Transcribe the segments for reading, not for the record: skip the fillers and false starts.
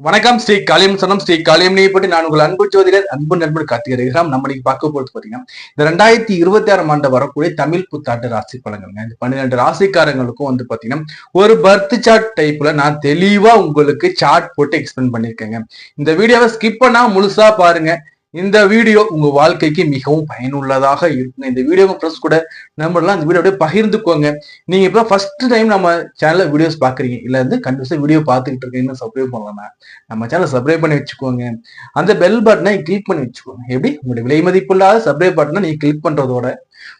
வணக்கம். ஸ்ரீ காளியம் சனம் ஸ்ரீ காளியம் நீப்பட்டு நான் உங்கள் அன்பு ஜோதிடர் அன்பு நண்பர் கார்த்திகேயன். நம்ம இன்னைக்கு பார்க்க போறது பாத்தீங்கன்னா இந்த 2026 ஆண்டு வரக்கூடிய தமிழ் புத்தாண்டு ராசி பலன்கள். இந்த 12 ராசிக்காரங்களுக்கும் வந்து பாத்தீங்கன்னா ஒரு பர்த் சார்ட் டைப்ல நான் தெளிவா உங்களுக்கு சார்ட் போட்டு எக்ஸ்பிளைன் பண்ணிருக்கேங்க. இந்த வீடியோவை ஸ்கிப் பண்ணா முழுசா பாருங்க. இந்த வீடியோ உங்க வாழ்க்கைக்கு மிகவும் பயனுள்ளதாக இருக்குங்க. இந்த வீடியோ ஃப்ரெண்ட்ஸ் கூட நம்மளாம் இந்த வீடியோ அப்படியே பகிர்ந்துக்கோங்க. நீங்க இப்ப ஃபர்ஸ்ட் டைம் நம்ம சேனல்ல வீடியோஸ் பாக்குறீங்க, இல்ல வந்து கண்டிப்பா வீடியோ பார்த்துக்கிட்டு இருக்கீங்கன்னு சப்ஸ்கிரைப் பண்ணலாம். நம்ம சேனல் சப்ஸ்கிரைப் பண்ணி வச்சுக்கோங்க. அந்த பெல் பட்டனை கிளிக் பண்ணி வச்சுக்கோங்க. எப்படி உங்களுடைய விலை மதிப்புள்ளாத சப்ஸ்கிரைப் பட்டனை நீங்க கிளிக் பண்றதோட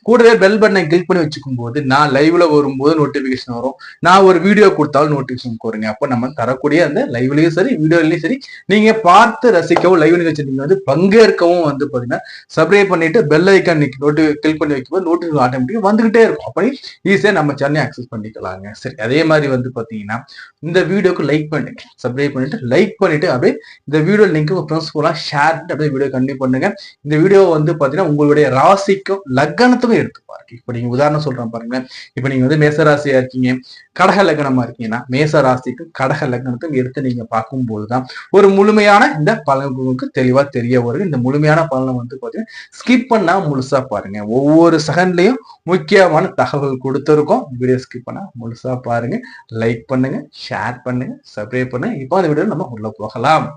கூடவே பெல் பட்டனை கிளிக் பண்ணி வச்சுக்கும் போது நான் லைவ்ல வரும்போது நோட்டிபிகேஷன் வரும். நான் ஒரு வீடியோ கொடுத்தாலும் நோட்டிபிகேஷன் வருங்க. அப்போ நம்ம தரக்கூடிய அந்த லைவ்லயும் சரி வீடியோலயும் சரி நீங்க பார்த்து ரசிக்கவும் லைவ் நிகழ்ச்சி நீங்க வந்து பங்கேற்கவும் வந்து பாத்தீங்கன்னா சப்ஸ்கிரைப் பண்ணிட்டு பெல் ஐக்கான் கிளிக் பண்ணி வைக்கும்போது நோட்டிபிகேஷன் ஆட்டோமேட்டிக்கா வந்துகிட்டே இருக்கும். அப்படி ஈஸியா நம்ம சேனலை ஆக்சஸ் பண்ணிக்கலாங்க. சரி, அதே மாதிரி வந்து பாத்தீங்கன்னா இந்த வீடியோக்கு லைக் பண்ணுங்க, சப்ஸ்கிரைப் பண்ணிட்டு லைக் பண்ணிட்டு அப்படியே இந்த வீடியோ லிங்க் ஃப்ரெண்ட்ஸ் கூட ஷேர் பண்ணிட்டு அப்படியே வீடியோ கண்டினியூ பண்ணுங்க. இந்த வீடியோ வந்து பாத்தீங்கன்னா உங்களுடைய ராசிக்கும் லக்னத்துக்கும் எடுத்து பாருங்க. இப்ப நீங்க உதாரணம் சொல்றேன் பாருங்க. இப்ப நீங்க வந்து மேச ராசியா இருக்கீங்க, கடக லக்னமா இருக்கீங்கன்னா மேச ராசிக்கும் கடக லக்னத்துக்கும் எடுத்து நீங்க பார்க்கும் போதுதான் ஒரு முழுமையான இந்த பலன்களுக்கு தெளிவா தெரிய வரும். இந்த முழுமையான பலனை வந்து பாத்தீங்கன்னா ஸ்கிப் பண்ணா முழுசா பாருங்க. ஒவ்வொரு செகண்ட்லயும் முக்கியமான தகவல் கொடுத்திருக்கோம். வீடியோ ஸ்கிப் பண்ணா முழுசா பாருங்க. லைக் பண்ணுங்க, ஷேர் பண்ணுங்க, சப்ஸ்கிரைப் பண்ணுங்க. இப்போ அந்த வீடியோ நம்ம உள்ள போகலாம்.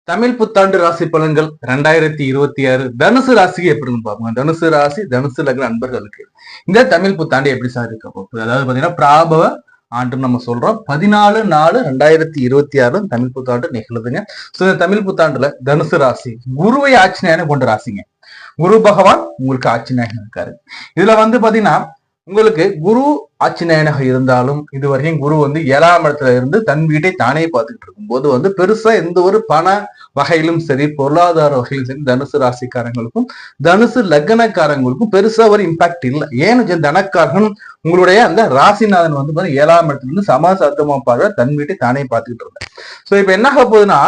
தமிழ் புத்தாண்டு ராசி பலன்கள் 2026 தனுசு ராசிக்கு எப்படின்னு பார்ப்போம். தனுசு ராசி தனுசு லக்ன அன்பர்களுக்கு இந்த தமிழ் புத்தாண்டு எப்படி சார் இருக்க போகுது? அதாவது பாத்தீங்கன்னா பிராபவ ஆண்டு நம்ம சொல்றோம் 14/4/2026 தமிழ் புத்தாண்டு நிகழுதுங்க. சோ இந்த தமிழ் புத்தாண்டுல தனுசு ராசி குருவை ஆட்சிநாயகனை கொண்ட ராசிங்க. குரு பகவான் உங்களுக்கு ஆட்சிநாயகன் இருக்காரு. இதுல வந்து பாத்தீங்கன்னா உங்களுக்கு குரு ஆட்சிநாயனாக இருந்தாலும் இதுவரைக்கும் குரு வந்து 7ஆம் இடத்துல இருந்து தன் வீட்டை தானே பார்த்துக்கிட்டு இருக்கும் போது வந்து பெருசா எந்த ஒரு பண வகையிலும் சரி பொருளாதார வகையிலும் சரி தனுசு ராசிக்காரங்களுக்கும் தனுசு லக்னக்காரங்களுக்கும் பெருசா ஒரு இம்பாக்ட் இல்லை. ஏன்னு தனக்காரன் உங்களுடைய அந்த ராசிநாதன் வந்து 7ஆம் இடத்துல இருந்து சமசப்தமா பார்க்க தன் வீட்டை தானே பார்த்துக்கிட்டு இருந்தார். சோ இப்ப என்ன ஆக போகுதுன்னா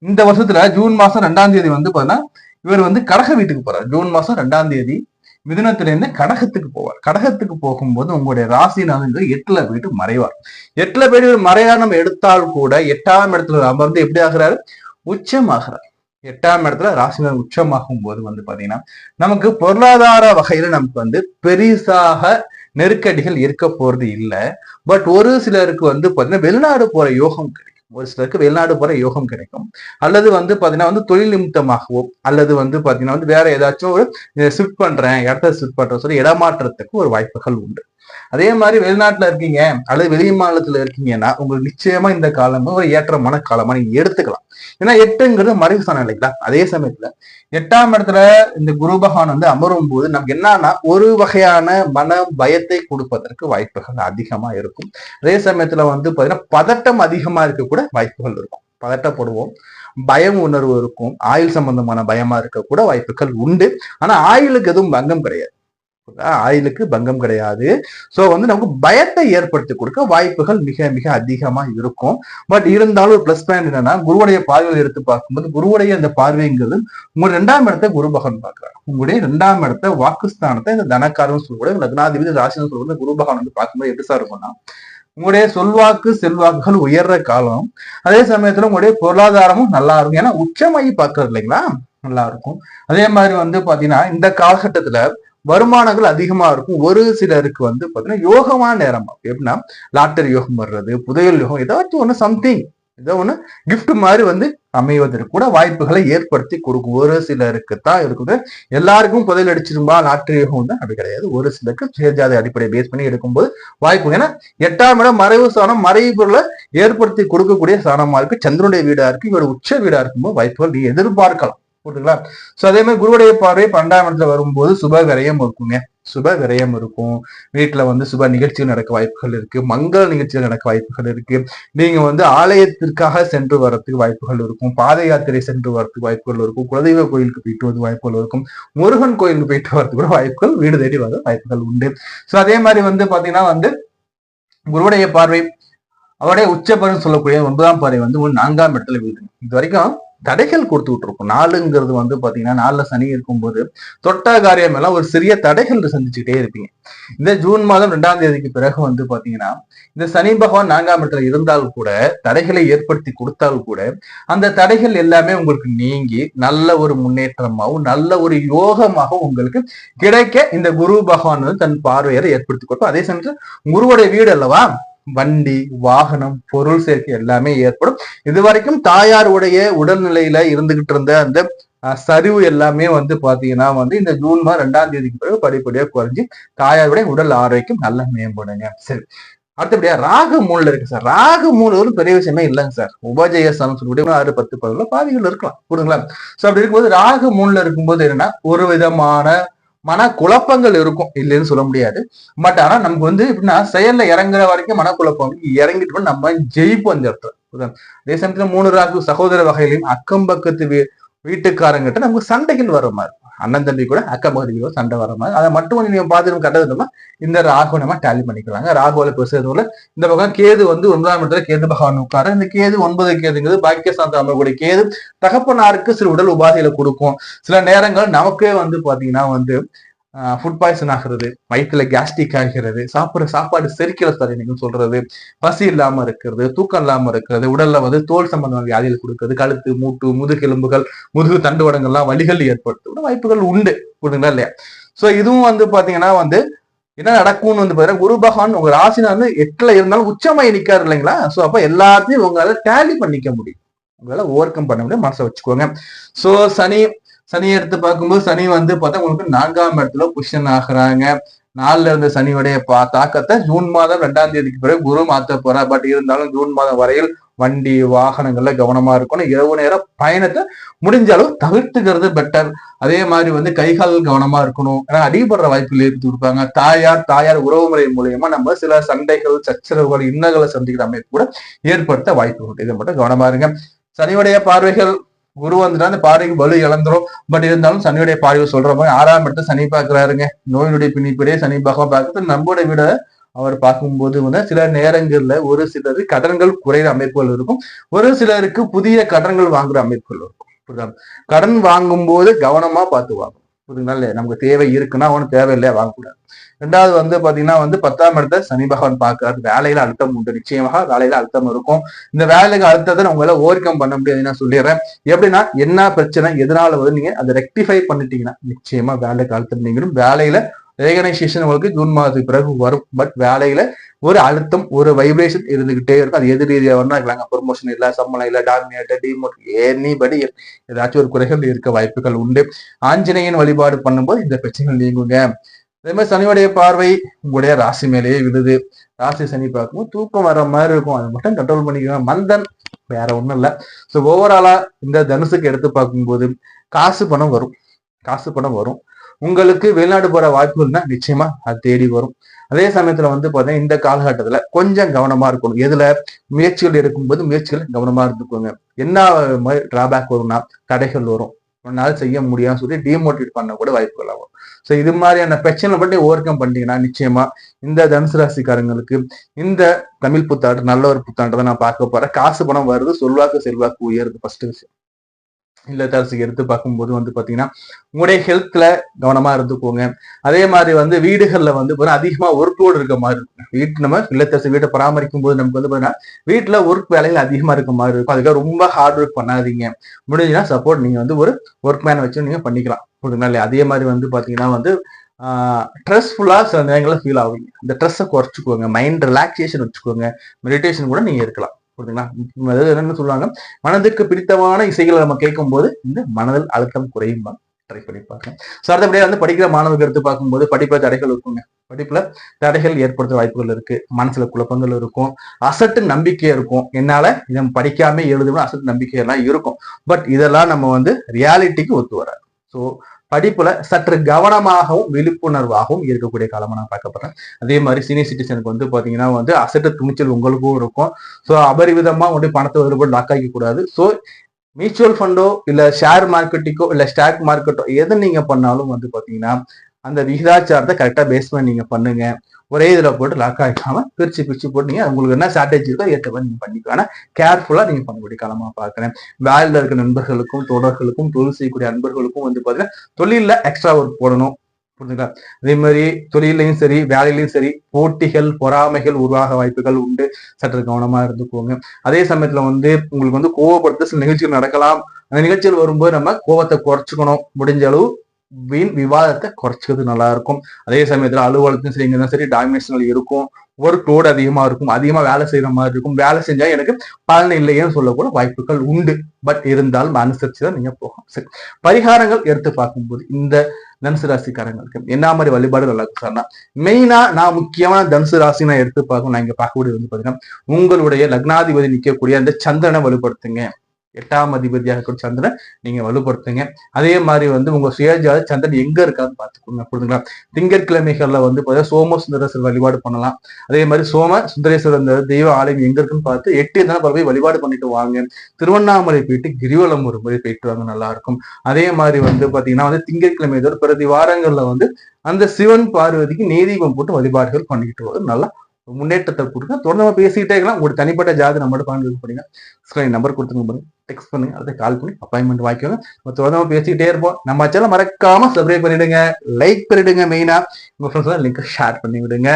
இந்த வருஷத்துல ஜூன் மாசம் 2ஆம் தேதி வந்து பாத்தீங்கன்னா இவர் வந்து கடக வீட்டுக்கு போறார். ஜூன் மாசம் 2ஆம் தேதி மிதுனத்திலிருந்து கடகத்துக்கு போவார். கடகத்துக்கு போகும்போது உங்களுடைய ராசிநாதன் 8ல போயிட்டு மறைவார். 8ல போயிட்டு மறைவார் நம்ம எடுத்தால் கூட 8ஆம் இடத்துல அமர்ந்து எப்படி ஆகிறாரு? உச்சமாகிறார். 8ஆம் இடத்துல ராசிநாதன் உச்சமாகும் போது வந்து பாத்தீங்கன்னா நமக்கு பொருளாதார வகையில நமக்கு வந்து பெரிசாக நெருக்கடிகள் இருக்க போறது இல்லை. பட் ஒரு சிலருக்கு வந்து பாத்தீங்கன்னா வெளிநாடு போற யோகம் கிடைக்கும். ஒரு சிலருக்கு வெளிநாடு போற யோகம் கிடைக்கும். அல்லது வந்து பாத்தீங்கன்னா வந்து தொழில் நிமித்தமாகவோ அல்லது வந்து பாத்தீங்கன்னா வந்து வேற ஏதாச்சும் ஒரு ஷிஃப்ட் பண்றேன் இடத்த ஷிஃப்ட் பண்றேன் சொல்லி இடமாற்றத்துக்கு ஒரு வாய்ப்புகள் உண்டு. அதே மாதிரி வெளிநாட்டுல இருக்கீங்க அல்லது வெளி மாநிலத்துல இருக்கீங்கன்னா உங்களுக்கு நிச்சயமா இந்த காலமும் ஒரு ஏற்றமான காலமா நீங்க எடுத்துக்கலாம். ஏன்னா 8ங்கிறது மறைவு ஸ்தானம் இல்லைங்களா? அதே சமயத்துல 8ஆம் இடத்துல இந்த குரு பகவான் வந்து அமரும் போது நமக்கு என்னன்னா ஒரு வகையான மன பயத்தை கொடுப்பதற்கு வாய்ப்புகள் அதிகமா இருக்கும். அதே சமயத்துல வந்து பாத்தீங்கன்னா பதட்டம் அதிகமா இருக்க கூட வாய்ப்புகள் இருக்கும். பதட்டப்படுவோம், பயம் உணர்வு இருக்கும், ஆயுள் சம்பந்தமான பயமா இருக்க கூட வாய்ப்புகள் உண்டு. ஆனா ஆயுளுக்கு எதுவும் பங்கம் கிடையாது. ஆயுளுக்கு பங்கம் கிடையாது. சோ வந்து நமக்கு பயத்தை ஏற்படுத்தி கொடுக்க வாய்ப்புகள் மிக மிக அதிகமா இருக்கும். பட் இருந்தாலும் ஒரு பிளஸ் பாயிண்ட் என்னன்னா குருவுடைய பார்வையை எடுத்து பார்க்கும்போது குருவுடைய அந்த பார்வைங்கிறது உங்களுடைய 2ஆம் இடத்தை குரு பகவான் பார்க்கிறார். உங்களுடைய 2ஆம் இடத்தை வாக்குஸ்தானத்தை இந்த தனக்காரன் சொல்லக்கூடிய லக்னாதிபதி ராசின்னு சொல்றது குரு பகவான் வந்து பார்க்கும்போது எப்படி சார் இருக்கும்னா உங்களுடைய சொல்வாக்கு செல்வாக்குகள் உயர்ற காலம். அதே சமயத்துல உங்களுடைய பொருளாதாரமும் நல்லா இருக்கும். ஏன்னா உச்சமாகி பார்க்கறது இல்லைங்களா? நல்லா இருக்கும். அதே மாதிரி வந்து பாத்தீங்கன்னா இந்த காலகட்டத்துல வருமானங்கள் அதிகமா இருக்கும். ஒரு சிலருக்கு வந்து பாத்தீங்கன்னா யோகமான நேரமா எப்படின்னா லாட்டரி யோகம் வர்றது, புதையல் யோகம், ஏதாச்சும் ஒண்ணு சம்திங் ஏதோ ஒண்ணு கிஃப்ட் மாதிரி வந்து அமைவதற்கு கூட வாய்ப்புகளை ஏற்படுத்தி கொடுக்கும். ஒரு சிலருக்கு தான் இருக்குது. எல்லாருக்கும் புதையல் அடிச்சிருமா லாட்டரி யோகம் வந்து அப்படி கிடையாது. ஒரு சிலருக்கு சுயஜாதி அடிப்படையை பேஸ் பண்ணி எடுக்கும்போது வாய்ப்பு. ஏன்னா 8ஆம் இடம் மறைவு ஸ்தானம், மறைவு பொருளை ஏற்படுத்தி கொடுக்கக்கூடிய ஸ்தானமா இருக்கு. சந்திரனுடைய வீடா இருக்கு. இவரோட உச்ச வீடா இருக்கும்போது வாய்ப்புகள் நீ எதிர்பார்க்கலாம். போட்டுங்களா? சோ அதே மாதிரி குருவுடைய பார்வை 12ஆம் இடத்துல வரும்போது சுப விரயம் இருக்குங்க. சுப விரயம் இருக்கும். வீட்டுல வந்து சுப நிகழ்ச்சிகள் நடக்க வாய்ப்புகள் இருக்கு. மங்கள நிகழ்ச்சிகள் நடக்க வாய்ப்புகள் இருக்கு. நீங்க வந்து ஆலயத்திற்காக சென்று வரத்துக்கு வாய்ப்புகள் இருக்கும். பாத யாத்திரை சென்று வரத்துக்கு வாய்ப்புகள் இருக்கும். குலதெய்வ கோயிலுக்கு போயிட்டு வந்து வாய்ப்புகள் இருக்கும். முருகன் கோயிலுக்கு போயிட்டு வரதுக்கு கூட வாய்ப்புகள், வீடு தேடி வர வாய்ப்புகள் உண்டு. சோ அதே மாதிரி வந்து பாத்தீங்கன்னா வந்து குருவுடைய பார்வை அவருடைய உச்சபலம் சொல்லக்கூடிய 9ஆம் பார்வை வந்து 4ஆம் இடத்துல வீடு. இது வரைக்கும் தடைகள் கொடுத்துக்கிட்டு இருக்கும். நாளுங்கிறது வந்து பாத்தீங்கன்னா 4ல சனி இருக்கும்போது தொட்ட காரியம் எல்லாம் ஒரு சிறிய தடைகள் சந்திச்சுட்டே இருப்பீங்க. இந்த ஜூன் மாதம் 2ஆம் தேதிக்கு பிறகு வந்து பாத்தீங்கன்னா இந்த சனி பகவான் 4ஆம் இடத்துல இருந்தால் கூட தடைகளை ஏற்படுத்தி கொடுத்தால் கூட அந்த தடைகள் எல்லாமே உங்களுக்கு நீங்கி நல்ல ஒரு முன்னேற்றமாகவும் நல்ல ஒரு யோகமாகவும் உங்களுக்கு கிடைக்க இந்த குரு பகவான் வந்து தன் பார்வையை ஏற்படுத்தி கொடுக்கும். அதே சமயத்தில் குருவுடைய வீடு அல்லவா, வண்டி வாகனம் பொருள் சேர்க்கை எல்லாமே ஏற்படும். இதுவரைக்கும் தாயாருடைய உடல்நிலையில இருந்துகிட்டு இருந்த அந்த சரிவு எல்லாமே வந்து பாத்தீங்கன்னா வந்து இந்த ஜூன் மாதம் 2ஆம் தேதிக்கு பிறகு படிப்படியா குறைஞ்சி தாயாருடைய உடல் ஆரோக்கியம் நல்லா மேம்படுங்க. சரி, அடுத்தபடியா ராகு மூணுல இருக்கு சார். ராகு மூணு ஒரு பெரிய விஷயமே இல்லைங்க சார். உபஜய சொல்லக்கூடிய 6, 10, 11 பாதிகள் இருக்கலாம் புரியுதுங்களா. சோ அப்படி இருக்கும்போது ராகு மூணுல இருக்கும்போது என்னன்னா ஒரு விதமான மன குழப்பங்கள் இருக்கும், இல்லைன்னு சொல்ல முடியாது. பட் ஆனா நமக்கு வந்து எப்படின்னா செயல்ல இறங்குற வரைக்கும் மனக்குழப்பம் இறங்கிட்டு நம்ம ஜெயிப்போம் அந்த இடத்துல. அதே சமயத்துல 3 ராகு சகோதர வகையிலையும் அக்கம் பக்கத்து வீட்டுக்காரங்கிட்ட நமக்கு சண்டைகள் வர மாதிரி, அண்ணன் தம்பி கூட அக்கம் பக்கத்து சண்டை வர மாதிரி, அதை மட்டும் நீங்க பார்த்து கண்டதுமா இந்த ராகு நம்ம டேலி பண்ணிக்கலாங்க. ராகுல பேசுறதுல இந்த பக்கம் கேது வந்து 9ஆம் இடத்துல கேது பகவான் உட்காரு. இந்த கேது 9 கேதுங்கிறது பாக்கியசாந்த அமைக்கூடிய கேது தகப்பனாருக்கு சில உடல் உபாதைகளை கொடுக்கும். சில நேரங்கள் நமக்கே வந்து பாத்தீங்கன்னா வந்து ஃபுட் பாய்சன் ஆகிறது, வயிற்றுல கேஸ்ட்ரிக் ஆகிறது, சாப்பிட்ற சாப்பாடு செரிக்கல சார் நீங்க சொல்றது, பசி இல்லாம இருக்கிறது, தூக்கம் இல்லாம இருக்கிறது, உடல்ல வந்து தோல் சம்பந்தமான வியாதிகள் கொடுக்கிறது, கழுத்து மூட்டு முதுகெலும்புகள் முதுகு தண்டுவடங்கள்லாம் வலிகள் ஏற்படுத்த வாய்ப்புகள் உண்டு புரியுதுங்களா இல்லையா. சோ இதுவும் வந்து பாத்தீங்கன்னா வந்து என்ன நடக்கும்னு வந்து பாத்தீங்கன்னா குரு பகவான் உங்க ராசினா வந்து 8ல இருந்தாலும் உச்சமாய் நிக்காரு இல்லைங்களா. சோ அப்ப எல்லாத்தையும் உங்களால டேலி பண்ணிக்க முடியும், உங்களால ஓவர் கம் பண்ண முடியும், மனசை வச்சுக்கோங்க. சோ சனி எடுத்து பார்க்கும்போது சனி வந்து பார்த்தா உங்களுக்கு 4ஆம் இடத்துல பொசிஷன் ஆகுறாங்க. 4ல இருந்த சனியுடைய தாக்கத்தை ஜூன் மாதம் 2ஆம் தேதிக்கு பிறகு குரு மாத்த போறா. பட் இருந்தாலும் ஜூன் மாதம் வரையில் வண்டி வாகனங்கள்ல கவனமா இருக்கணும். இரவு நேர பயணத்தை முடிஞ்ச அளவு தவிர்த்துக்கிறது பெட்டர். அதே மாதிரி வந்து கைகால் கவனமா இருக்கணும், ஏன்னா அடிபடுற வாய்ப்புகள் ஏற்படுத்தி கொடுப்பாங்க. தாயார் உறவு முறை மூலியமா நம்ம சில சண்டைகள் சச்சரவுகள் இன்னல்களை சந்திக்கிற அமைப்பு கூட ஏற்படுத்த வாய்ப்பு உண்டு. இதை மட்டும் கவனமா இருங்க. சனியுடைய பார்வைகள் குரு வந்துட்டா அந்த பார்வைக்கு வலு இழந்துரும். பட் இருந்தாலும் சனியுடைய பார்வை சொல்ற மாதிரி 6ஆம் இடத்தை சனி பாக்குறாருங்க. நோயினுடைய பிணிப்படியே சனி பகவான் பார்க்கறது நம்மளோட விட அவர் பார்க்கும்போது வந்து சில நேரங்கள்ல ஒரு சிலருக்கு கடன்கள் குறையிற அமைப்புகள் இருக்கும், ஒரு சிலருக்கு புதிய கடன்கள் வாங்குற அமைப்புகள் இருக்கும். புரியுதா. கடன் வாங்கும் போது கவனமா பார்த்து வாங்கும் புரியுதுங்களா இல்லையா. நமக்கு தேவை இருக்குன்னா ஒன்னும் தேவையில்லையா வாங்கக்கூடாது. 2வது வந்து பாத்தீங்கன்னா வந்து 10ஆம் இடத்தை சனி பகவான் பார்க்கறாரு. வேலையில அழுத்தம் உண்டு, நிச்சயமாக வேலையில அழுத்தம் இருக்கும். இந்த வேலைக்கு அழுத்தத்தை உங்களால ஓவர் கம் பண்ண முடியாது நான் சொல்லிடுறேன். எப்படின்னா என்ன பிரச்சனை எதனால வந்து நீங்க அதை ரெக்டிஃபை பண்ணிட்டீங்கன்னா நிச்சயமா வேலைக்கு அழுத்தம் நீங்களும் வேலையில ரெகனைசேஷன் உங்களுக்கு ஜூன் மாதத்துக்கு பிறகு வரும். பட் வேலையில ஒரு அழுத்தம் ஒரு வைப்ரேஷன் இருந்துகிட்டே இருக்கும். அது எது ரீதியா வரணும், ப்ரொமோஷன் இல்ல, சம்பளம் இல்ல, டாமினேட்டர் டிமோட் எனிபடி ஏதாச்சும் ஒரு குறைகள் இருக்க வாய்ப்புகள் உண்டு. ஆஞ்சநேயன் வழிபாடு பண்ணும்போது இந்த பிரச்சனைகள் நீங்குங்க. அதே மாதிரி சனியுடைய பார்வை உங்களுடைய ராசி மேலேயே விழுது. ராசி சனி பார்க்கும்போது தூக்கம் வர மாதிரி இருக்கும், அதை மட்டும் கண்ட்ரோல் பண்ணிக்கோங்க. மந்தன் வேற ஒண்ணும் இல்லை. ஸோ ஓவராலா இந்த தனுசுக்கு எடுத்து பார்க்கும்போது காசு பணம் வரும். உங்களுக்கு வெளிநாடு போற வாய்ப்புகள்னா நிச்சயமா அது தேடி வரும். அதே சமயத்துல வந்து பாத்தீங்கன்னா இந்த காலகட்டத்துல கொஞ்சம் கவனமா இருக்கணும். எதுல முயற்சிகள் இருக்கும்போது முயற்சிகள் கவனமா இருந்துக்கோங்க. என்ன மாதிரி டிராபேக் வரும்னா தடைகள் வரும், உன்னால செய்ய முடியாதுன்னு சொல்லி டிமோட்டிவேட் பண்ண கூட வாய்ப்புகள் ஆகும். ஸோ இது மாதிரியான பிரச்சனை பற்றி ஓவர் கம் பண்ணிட்டீங்கன்னா நிச்சயமா இந்த தனுசு ராசிக்காரங்களுக்கு இந்த தமிழ் புத்தாண்டு நல்ல ஒரு புத்தாண்டு தான் நான் பார்க்க போறேன். காசு பணம் வருது, செல்வாக்கு உயருது. ஃபர்ஸ்ட் விஷயம். இல்லத்தரசிக்கு எடுத்து பார்க்கும்போது வந்து பாத்தீங்கன்னா உங்களுடைய ஹெல்த்ல கவனமா இருந்துக்கோங்க. அதே மாதிரி வந்து வீடுகள்ல வந்து அதிகமா ஒர்க் லோடு இருக்க மாதிரி இருக்கும். நம்ம இல்லத்தரசி வீட்டை பராமரிக்கும் போது நமக்கு வந்து பாத்தீங்கன்னா வீட்டுல ஒர்க் வேலைகள் அதிகமா இருக்க மாதிரி இருக்கும். அதுக்காக ரொம்ப ஹார்ட் ஒர்க் பண்ணாதீங்க. முடிஞ்சுன்னா சப்போர்ட் நீங்க வந்து ஒரு ஒர்க் மேன் வச்சு நீங்க பண்ணிக்கலாம் புரியுதுங்களா. அதே மாதிரி வந்து பாத்தீங்கன்னா வந்து ஸ்ட்ரெஸ்ஃபுல்லா சில நேரங்களில் ஃபீல் ஆகுங்க. அந்த ஸ்ட்ரெஸ்ஸை குறைச்சிக்கோங்க, மைண்ட் ரிலாக்ஸேஷன் வச்சுக்கோங்க, மெடிடேஷன் கூட நீங்க இருக்கலாம் புரியுதுங்களா. என்னன்னு சொல்லுவாங்க, மனதுக்கு பிடித்தமான இசைகளை நம்ம கேட்கும் போது இந்த மனதில் அழுத்தம் குறையும். ட்ரை பண்ணி பார்க்கணும். ஸோ அடுத்தபடியா வந்து படிக்கிற மாணவர்கள் எடுத்து பார்க்கும்போது படிப்புல தடைகள் இருக்குங்க. படிப்புல தடைகள் ஏற்படுத்த வாய்ப்புகள் இருக்கு. மனசுல குழப்பங்கள் இருக்கும், அசட்டு நம்பிக்கை இருக்கும். என்னால இதை படிக்காம எழுதுனா அசட்டு நம்பிக்கை எல்லாம் இருக்கும். பட் இதெல்லாம் நம்ம வந்து ரியாலிட்டிக்கு ஒத்து வராது. ஸோ படிப்புல சற்று கவனமாகவும் விழிப்புணர்வாகவும் இருக்கக்கூடிய காலமா நான் பார்க்கப்படுறேன். அதே மாதிரி சீனியர் சிட்டிசனுக்கு வந்து பாத்தீங்கன்னா வந்து அசட்டு துணிச்சல் உங்களுக்கும் இருக்கும். ஸோ அபரிவிதமா வந்து பணத்தை ஒருபோது லாக் ஆகி கூடாது. ஸோ மியூச்சுவல் ஃபண்டோ இல்ல ஷேர் மார்க்கெட்டிக்கோ இல்ல ஸ்டாக் மார்க்கெட்டோ எதை நீங்க பண்ணாலும் வந்து பாத்தீங்கன்னா அந்த விகிதாச்சாரத்தை கரெக்டா பேஸ் பண்ணி நீங்க பண்ணுங்க. ஒரே இதுல போட்டு லாக் ஆகிக்காம பிரிச்சு போட்டீங்க உங்களுக்கு என்ன ஸ்ட்ராட்டஜி இருக்கோ ஏற்ற மாதிரி நீங்க பண்ணிக்கலாம். ஆனா கேர்ஃபுல்லா நீங்க பண்ணக்கூடிய காலமா பாக்குறேன். வேலையில இருக்க நண்பர்களுக்கும் தோழர்களுக்கும் தொழில் செய்யக்கூடிய அன்பர்களுக்கும் வந்து பாத்தீங்கன்னா தொழில எக்ஸ்ட்ரா ஒர்க் போடணும். புரிஞ்சுங்களா? அதே மாதிரி தொழிலையும் சரி வேலையிலையும் சரி போட்டிகள் பொறாமைகள் உருவாக வாய்ப்புகள் உண்டு. சற்று கவனமா இருந்துக்கோங்க. அதே சமயத்துல வந்து உங்களுக்கு வந்து கோவப்படுத்த சில நிகழ்ச்சிகள் நடக்கலாம். அந்த நிகழ்ச்சிகள் வரும்போது நம்ம கோவத்தை குறைச்சுக்கணும். முடிஞ்ச அளவு வீண் விவாதத்தை குறைச்சிக்கிறது நல்லா இருக்கும். அதே சமயத்துல அலுவலகத்தையும் சரி இங்கதான் சரி டாமினேஷன்கள் இருக்கும். ஒர்க் லோடு அதிகமா இருக்கும். அதிகமா வேலை செய்யற மாதிரி இருக்கும். வேலை செஞ்சா எனக்கு பலன் இல்லையேன்னு சொல்லக்கூட வாய்ப்புகள் உண்டு. பட் இருந்தாலும் அனுசரிச்சுதான் நீங்க போகும். சரி, பரிகாரங்கள் எடுத்து பார்க்கும்போது இந்த தனுசு ராசிக்காரங்களுக்கு என்ன மாதிரி வழிபாடு நல்லா சொன்னா மெயினா நான் முக்கியமான தனுசு ராசி நான் எடுத்து பார்க்கணும். நான் இங்க பார்க்கக்கூடிய வந்து பாத்தீங்கன்னா உங்களுடைய லக்னாதிபதி நிற்கக்கூடிய அந்த சந்திரனை வலுப்படுத்துங்க. 8ஆம் அதிபதியாக கூட சந்திரன் நீங்க வலுப்படுத்துங்க. அதே மாதிரி வந்து உங்க சுயஜாத சந்திரன் எங்க இருக்கான்னு பாத்துக்கோங்க. புரிஞ்சுங்களா? திங்கட்கிழமைகள்ல வந்து சோம சுந்தரேஸ்வரர் வழிபாடு பண்ணலாம். அதே மாதிரி சோம சுந்தரேஸ்வரர் அந்த தெய்வ ஆலயம் எங்க இருக்குன்னு பார்த்து 8 நாள் போய் வழிபாடு பண்ணிட்டு வாங்க. திருவண்ணாமலை போயிட்டு கிரிவலம் ஒரு முறை போயிட்டு வாங்க, நல்லா இருக்கும். அதே மாதிரி வந்து பாத்தீங்கன்னா வந்து திங்கட்கிழமை பிரதி வாரங்கள்ல வந்து அந்த சிவன் பார்வதிக்கு நெய்தீபம் போட்டு வழிபாடுகள் பண்ணிக்கிட்டு வரும். நல்லா முன்னேற்றத்தை கொடுங்க. தொடர்ந்து பேசிக்கிட்டே இருக்கலாம். ஒரு தனிப்பட்ட ஜாதி நம்மளோட பாயிண்ட் பண்ணுங்க. ஸ்கிரீன் நம்பர் கொடுத்துங்க, டெக்ஸ்ட் பண்ணுங்க, அதை கால் பண்ணி அப்பாயின்மெண்ட் வாங்கிக்கோங்க. தொடர்ந்து பேசிக்கிட்டே இருப்போம். நம்ம சேனல் மறக்காம சப்ஸ்கிரைப் பண்ணிடுங்க, லைக் பண்ணிடுங்க, மெயினா உங்க ஃப்ரெண்ட்ஸ் லிங்க் ஷேர் பண்ணி விடுங்க.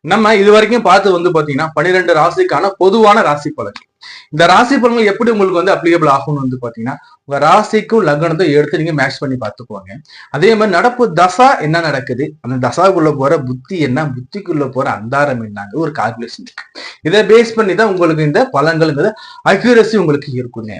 நம்ம இது வரைக்கும் பார்த்து வந்து பாத்தீங்கன்னா 12 ராசிக்கான பொதுவான ராசி பலன்கள். இந்த ராசி பலன்கள் எப்படி உங்களுக்கு வந்து அப்ளிகபிள் ஆகும்னு வந்து பாத்தீங்கன்னா உங்க ராசிக்கும் லக்னத்தை எடுத்து நீங்க மேட்ச் பண்ணி பார்த்துக்குவாங்க. அதே மாதிரி நடப்பு தசா என்ன நடக்குது, அந்த தசாக்குள்ள போற புத்தி என்ன, புத்திக்குள்ள போற அந்தாரம் என்னங்க ஒரு கால்குலேஷன் இருக்கு. இதை பேஸ் பண்ணி தான் உங்களுக்கு இந்த பலன்கள் அக்யூரசி உங்களுக்கு இருக்குங்க.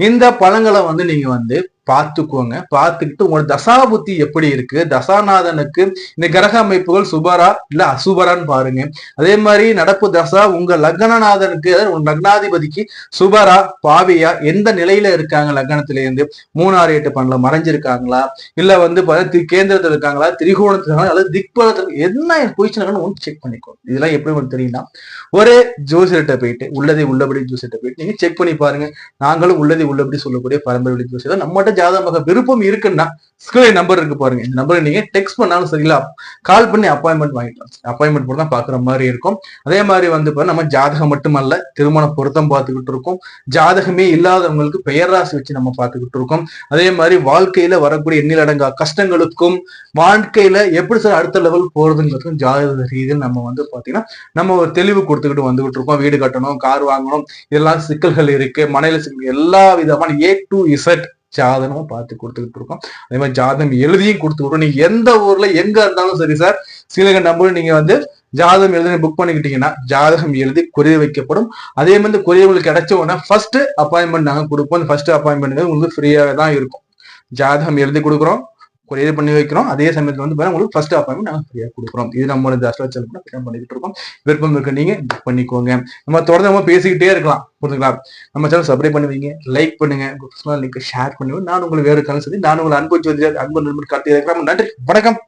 இந்த பலன்களை வந்து நீங்க வந்து பார்த்துக்கோங்க. பார்த்துக்கிட்டு உங்களோட தசா புத்தி எப்படி இருக்கு, தசாநாதனுக்கு இந்த கிரக அமைப்புகள் சுபரா இல்ல அசுபரான்னு பாருங்க. அதே மாதிரி நடப்பு தசா உங்க லக்னநாதனுக்கு உங்க லக்னாதிபதிக்கு சுபரா பாவியா எந்த நிலையில இருக்காங்க, லக்னத்தில இருந்து 3 6 8 12 மறைஞ்சிருக்காங்களா, இல்ல வந்து கேந்திரத்தில் இருக்காங்களா, திரிகோணத்துல இருக்காங்களா, அல்லது திக்பலத்துல என்ன பொசிஷன் ஒன்று செக் பண்ணிக்கோ. இதெல்லாம் எப்படி உங்களுக்கு தெரியும்னா ஒரே ஜோசியர்கிட்ட போயிட்டு உள்ளதை உள்ளபடி ஜோசியர்கிட்ட போயிட்டு நீங்க செக் பண்ணி பாருங்க. நாங்களும் உள்ளதை உள்ளபடி சொல்லக்கூடிய பரம்பரை ஜோசியர் நம்மகிட்ட ஜாதக விருப்பம் இருக்குன்னா ஸ்கிரீன் நம்பர் இருக்கு பாருங்க. இந்த நம்பரை நீங்க டெக்ஸ்ட் பண்ணாலும் சரிங்களா, கால் பண்ணி அப்பாயின்மெண்ட் வாங்கிக்கலாம். அப்பாயின்மெண்ட் போட்டு தான் பாக்குற மாதிரி இருக்கும். அதே மாதிரி வந்து நம்ம ஜாதகம் மட்டுமல்ல திருமண பொருத்தம் பார்த்துக்கிட்டு இருக்கோம். ஜாதகமே இல்லாதவங்களுக்கு பெயர் ராசி வச்சு நம்ம பார்த்துக்கிட்டு இருக்கோம். அதே மாதிரி வாழ்க்கையில வரக்கூடிய எண்ணிலடங்கா கஷ்டங்களுக்கும் வாழ்க்கையில எப்படி சார் அடுத்த லெவல் போறதுங்கிறதுக்கும் ஜாதக ரீதியில் நம்ம வந்து பாத்தீங்கன்னா நம்ம ஒரு தெளிவு கொடுத்துக்கிட்டு வந்துகிட்டு இருக்கோம். வீடு கட்டணும், கார் வாங்கணும், இதெல்லாம் சிக்கல்கள் இருக்கு, மனையில சிக்கல், எல்லா விதமான A to Z ஜாதகமும் பார்த்து கொடுத்துக்கிட்டு இருக்கோம். அதே மாதிரி ஜாதகம் எழுதியும் கொடுத்துக்கிட்டோம். நீங்க எந்த ஊர்ல எங்க இருந்தாலும் சரி சார், சில நம்பர் நீங்க வந்து ஜாதகம் எழுதி புக் பண்ணிக்கிட்டீங்கன்னா ஜாதகம் எழுதி கொரியர் வைக்கப்படும். அதே மாதிரி கொரியர் உங்களுக்கு கிடைச்ச உடனே ஃபர்ஸ்ட் அப்பாயின்மெண்ட் நாங்க கொடுப்போம். ஃபர்ஸ்ட் அப்பாயின்மெண்ட் உங்களுக்கு ஃப்ரீயாக தான் இருக்கும். ஜாதகம் எழுதி கொடுக்குறோம், கொரியர் பண்ணி வைக்கிறோம். அதே சமயத்துல வந்து உங்களுக்கு ஃபர்ஸ்ட் அப்பாயின்மெண்ட் நாங்க ஃப்ரீயா கொடுக்குறோம். இது நம்மளோட அஸ்ட்ரோச்சல் பண்ணிக்கிட்டு இருக்கோம். விருப்பம் இருக்கு நீங்க புக் பண்ணிக்கோங்க. நம்ம தொடர்ந்து நம்ம பேசிக்கிட்டே இருக்கலாம். புரிஞ்சுங்களா? நம்ம சேனல் சப்ஸ்கிரைப் பண்ணுவீங்க, லைக் பண்ணுங்க, லிங்க் ஷேர் பண்ணுவேன். நான் உங்களுக்கு வேறு கலந்து நான் உங்களை அன்பு ஜோதிடர் அன்பு நண்பர் கார்த்திகை. நன்றி, வணக்கம்.